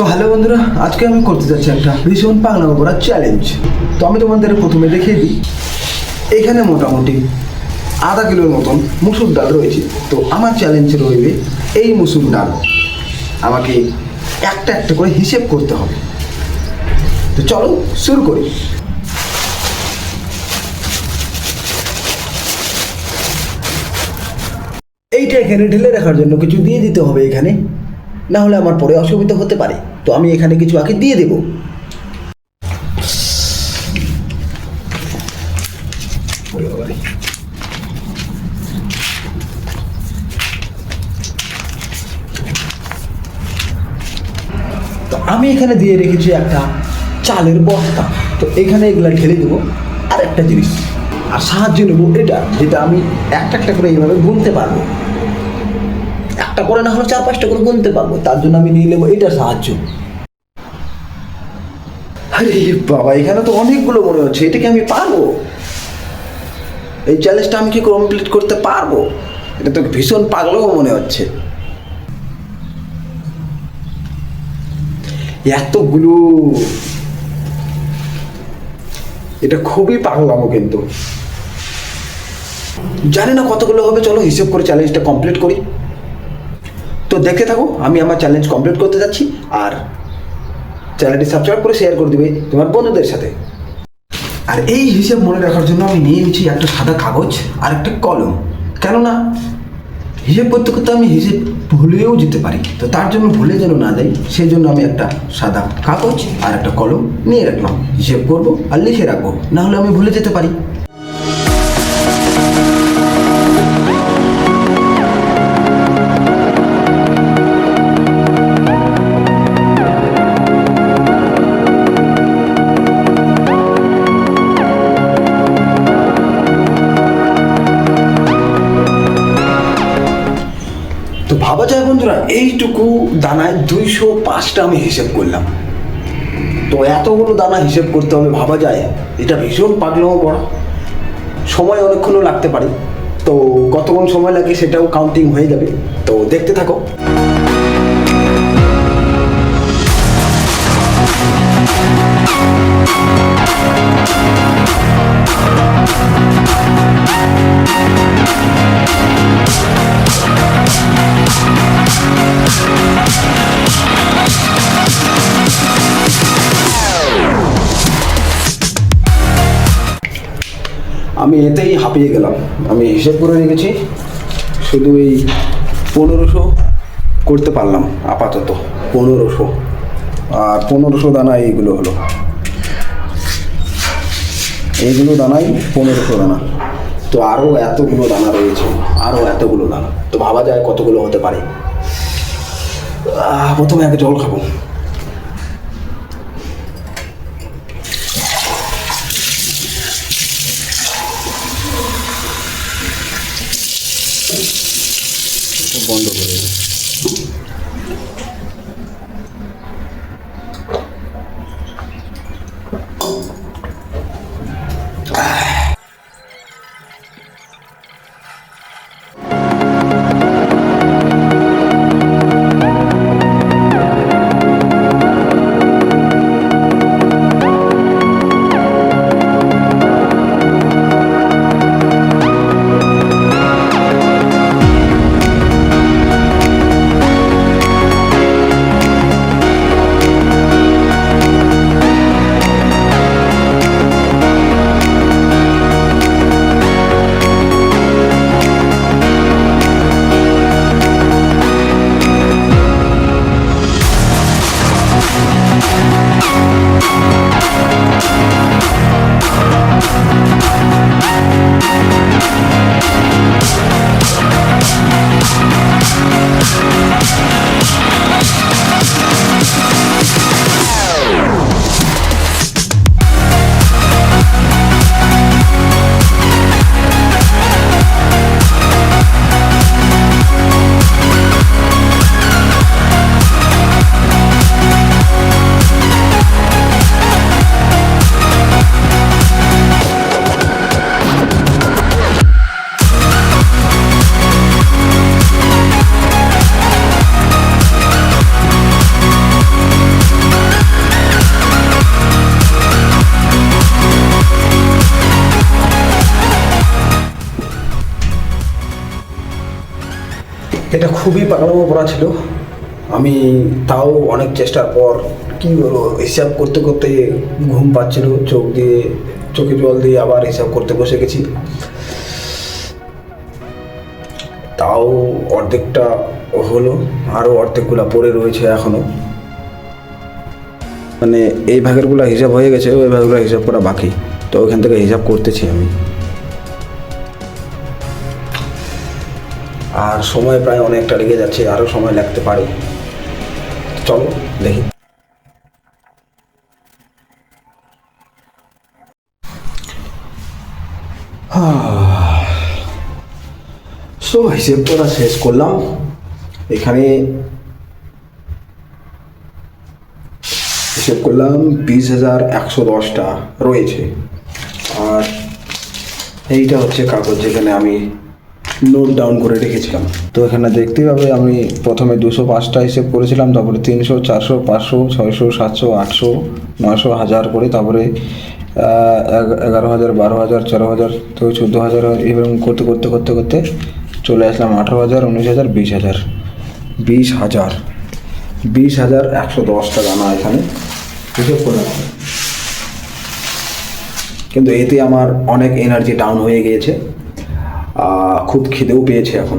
তো হ্যালো বন্ধুরা, আজকে আমি করতে যাচ্ছি একটা ভীষণ পাগলামো করা চ্যালেঞ্জ। তো আমি তোমাদের প্রথমে দেখিয়ে দিই, এখানে মোটামুটি আধা কিলোর মতন মুসুর ডাল রয়েছে। তো আমার চ্যালেঞ্জ রইবে এই মুসুর ডাল আমাকে একটা একটা করে হিসেব করতে হবে। তো চলো শুরু করি। এইটা এখানে ঢেলে রাখার জন্য কিছু দিয়ে দিতে হবে এখানে, না হলে আমার পরে অসুবিধা হতে পারে। তো আমি এখানে কিছু আগে দিয়ে দেব। তো আমি এখানে দিয়ে রেখেছি একটা চালের বস্তা। তো এখানে এগুলা ঢেলে দেবো। আর একটা জিনিস আর সাহায্য নেবো, এটা যেটা আমি একটা একটা করে এইভাবে গুনতে পারবো, একটা করে না হলে 4-5টা করে গুনতে পারবো। তার জন্য আমি নিয়ে নেবো এটার সাহায্য। আরে বাবা, এখানে তো অনেকগুলো মনে হচ্ছে, এটা কি আমি পারবো? এই চ্যালেঞ্জটা আমি কি কমপ্লিট করতে পারবো? এটা তো ভীষণ পাগলও মনে হচ্ছে। এতগুলো, এটা খুবই পাগলামো কিন্তু। জানি না কতগুলো হবে, চলো হিসেব করে চ্যালেঞ্জটা কমপ্লিট করি। তো দেখতে থাকো, আমি আমার চ্যালেঞ্জ কমপ্লিট করতে যাচ্ছি। আর চ্যানেলটি সাবস্ক্রাইব করে শেয়ার করে দিবে তোমার বন্ধুদের সাথে। আর এই হিসেব মনে রাখার জন্য আমি নিয়ে নিচ্ছি একটা সাদা কাগজ আর একটা কলম। কেননা হিসেব করতে করতে আমি হিসেব ভুলেও যেতে পারি। তো তার জন্য ভুলে যেন না যাই, সেই জন্য আমি একটা সাদা কাগজ আর একটা কলম নিয়ে রাখলাম। হিসেব করবো আর লিখে রাখবো, না হলে আমি ভুলে যেতে পারি। তো ভাবা যায় বন্ধুরা, এইটুকু দানায় 205টা আমি হিসেব করলাম। তো এতগুলো দানা হিসেব করতে হবে, ভাবা যায় এটা ভীষণ পাগলামো পড়া। সময় অনেকক্ষণও লাগতে পারে। তো কতক্ষণ সময় লাগে সেটাও কাউন্টিং হয়ে যাবে। তো দেখতে থাকো। আমি এতেই হাঁপিয়ে গেলাম। আমি হিসেব করে রেখেছি, শুধু এই 1500 করতে পারলাম আপাতত। 1500 আর 1500 দানা এইগুলো হলো, এইগুলো দানাই 1500 দানা। তো আরও এতগুলো দানা রয়েছে, আরও এতগুলো দানা। তো ভাবা যায় কতগুলো হতে পারে। প্রথমে আগে জল খাবো। বন্ধ করে খুবই পাগলামো পড়া ছিল। আমি তাও অনেক চেষ্টার পর কী বলবো, হিসাব করতে করতে ঘুম পাচ্ছিল, চোখে জল দিয়ে আবার হিসাব করতে বসে গেছি। তাও অর্ধেকটা হলো, আরও অর্ধেকগুলো পড়ে রয়েছে এখনও। মানে এই ভাগেরগুলো হিসাব হয়ে গেছে, ওই ভাগগুলো হিসাব করা বাকি। তো ওইখান থেকে হিসাব করতেছি আমি। আর সময় প্রায় অনেকটা লেগে যাচ্ছে, আরও সময় লাগতে পারে। চলো দেখি। সো হিসেব করা শেষ করলাম। এখানে হিসেব করলাম 20,110টা রয়েছে। আর এইটা হচ্ছে কাগজ যেখানে আমি নোট ডাউন করে রেখেছিলাম। তো এখানে দেখতেই পাবে আমি প্রথমে 205টা হিসেব করেছিলাম, তারপরে 300, 400, 500, 600, 700, 800, 900, 1000 করে, তারপরে 11,000, 12,000, 13,000, তো 14,000, এরকম করতে করতে করতে করতে চলে আসলাম 18,000, 19,000, 20,000। 20,110টা দানা এখানে হিসেব করলাম। কিন্তু এতে আমার অনেক এনার্জি ডাউন হয়ে গিয়েছে, খুব খিদেও পেয়েছে এখন।